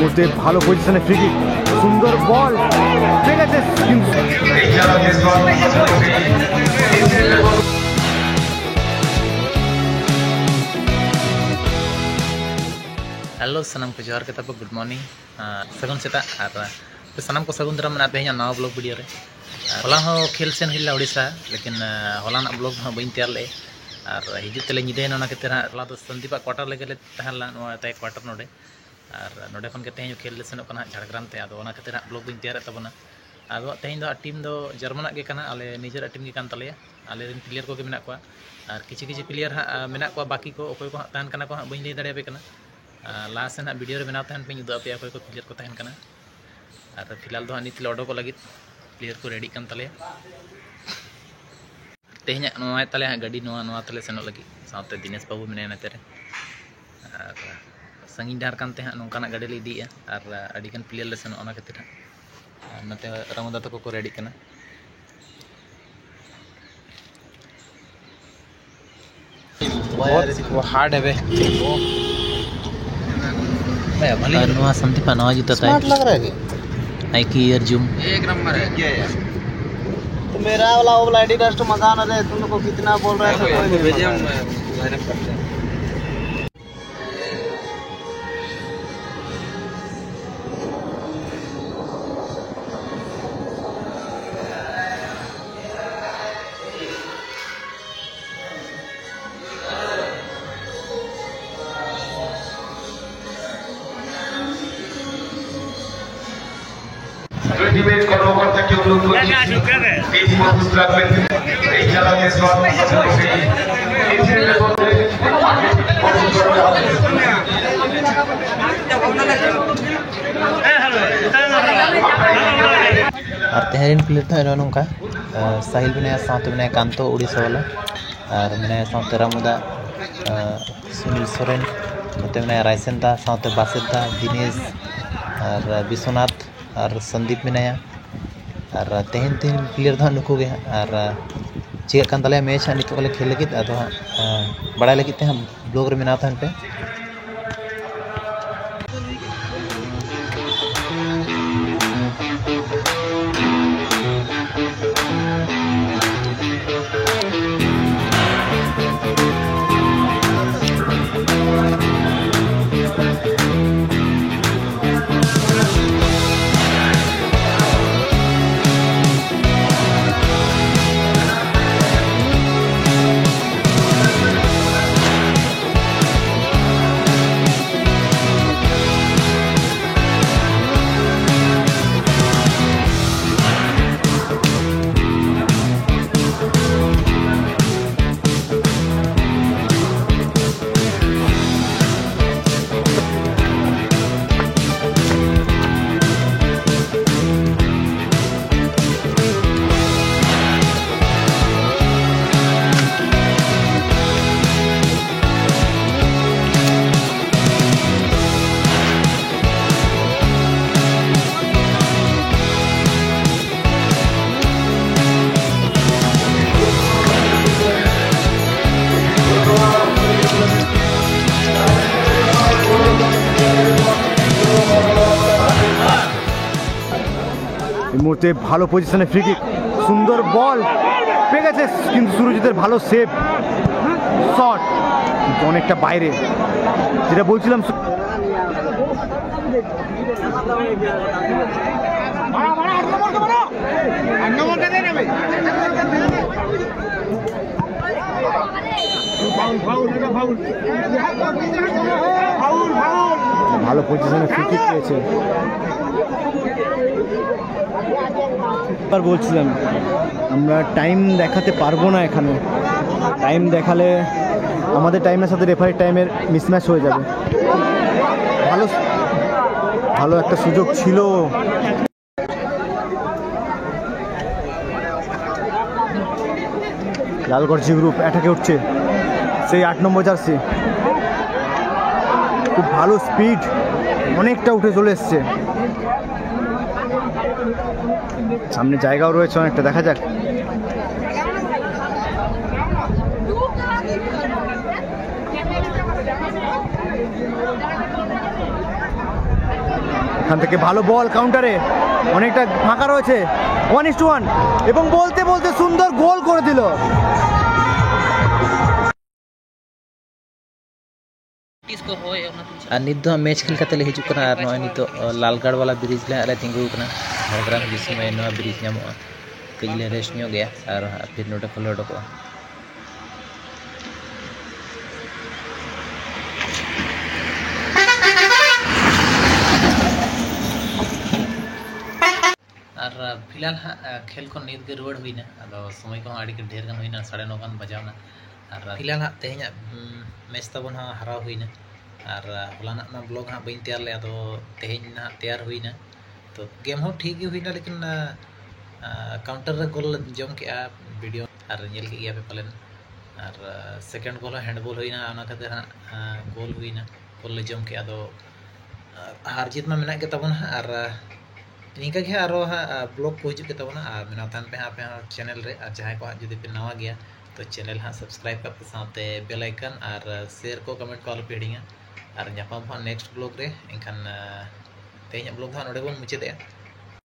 মুহূর্তে ভালো পজিশনে ফ্রি কিক, সুন্দর বল পেয়ে গেছে। हेलो सनम को जोहार के तब गुड मॉर्निंग सगुन सेता और सनम को सगुन दरा मना तेज नवा ब्लॉग वीडियो रे होला हो खेल सेन हिला उड़ीसा लेकिन होला ना ब्लॉग हो बइन तैयार ले और हिजु तेले निदे ना के तेरा होला तो संदीपा क्वार्टर लेके तहला नोते क्वार्टर नोडे और नोडे खन के तेज खेल ले सेनो कना झारग्राम ते आदो ना के तेरा ब्लॉग बइन तैयार तबना आदो तेज दो टीम दो जर्मन के कना आले निजर टीम के कान तले आले रिन प्लेयर को के मेना को और किछि प्लेयर मेना को बाकी को ओकोय को तान कना को बइन ले दाड़े पे कना लास्ट ना वीडियो रे बनाव तहन पे उदू पे अकोय को प्लेयर को तहन कना और फिलहाल दो नित लॉडो को लगी प्लेयर को रेडी कन तले तेहना नोआ तले गाड़ी नोआ नोआ तले सेनो लगी साथे दिनेश बाबू मेने नते रे और संगीन डार कानते हा नोंकाना गाड़ी ले इदिया और अडी कन प्लेयर ले सेनो ओना खातिर नते रामदा तको को रेडी कना बहुत हार्ड है बे नवा संदीपा नवा जूता स्मार्ट लग रहा है नाइकी एयर जूम एक नंबर है क्या यार। तो मेरा वाला एडिडास तो मकान है, तुम लोग को कितना बोल रहा है कोई भेजे हम लाइनअप करते हैं। কর্মকর্তা কেউ লোক এই জ্বালানি और तेहरीन प्लेयर था नौका साहिल बनाया साथ बनाया कांतो उड़ीसा वाला और बनाया साथ रामुदा सुनील सोरेन नोते बनाया रायसेंता साथ बासेता दिनेश और विश्वनाथ और संदीप मेनाया और तेहन प्लेयर दो नुकु गे और चेक कान तले मैच नित को खेल लगी अदो बड़ा लगी हम ब्लॉग रे मेना था पे মুহূর্তে ভালো পজিশনে ফ্রি কিক, সুন্দর বল পেয়ে গেছে কিন্তু সুরজিতের ভালো সেভ শট অনেকটা বাইরে, যেটা বলছিলাম ভালো পজিশনে ফ্রি কিক পেয়েছে। বলছিলাম আমরা টাইম দেখাতে পারবো না, এখানে টাইম দেখালে আমাদের টাইমের সাথে রেফারির টাইমের মিসম্যাচ হয়ে যাবে। ভালো ভালো একটা সুযোগ ছিল। লালগড়জি গ্রুপ অ্যাটাকে উঠছে, সেই 8 নম্বর জার্সি খুব ভালো স্পিড, অনেকটা উঠে চলে এসছে। সামনে জায়গাও রয়েছে অনেকটা, দেখা যাক। এখান থেকে ভালো বল কাউন্টারে, অনেকটা ফাঁকা রয়েছে, 1:1 এবং বলতে বলতে সুন্দর গোল করে দিল। আর নিত দो मैच खेल काते ले हिजु कना और नय नितो लालगढ़ वाला ब्रिज ले आले तिंगु कना झारग्राम जिसम नो ब्रिज नामो कजले रेस्ट ᱧᱚᱜ गया और फिर नोटे खोलो डको और फिलहाल खेल को नीत के रुआड़ हुईना अदो समय को आड़ी के ढेर गन हुईना 9:30 गन बजावना और फिलहाल तेहना मैच तबन हराव हुईना और हलाना ना ब्लॉग हाँ बी तैयार ले तो तेहन ना तैयार हुईना तो गेम हो ठीक ही हुईना लेकिन काउंटर रे गोल जम के वीडियो और नेल के पे पलन और सेकंड गोल हैंडबॉल हुईना ओना खातिर गोल हुईना गोल जम के अदो हार जीत में मेना के तबन और निका के आरो ब्लॉग को हिजु के तबना मेनातान पे हाँ पे चैनल रे और जहाँ को जुदी पे नवा गया तो चैनल हाँ सब्सक्राइब करते साथ बेल आइकन और शेयर को कमेंट को आलो पे हिड़िंगा और नेक्स्ट ब्लॉग रे इनखान तेज ब्लॉग हाँ नोडे बन मुचादे।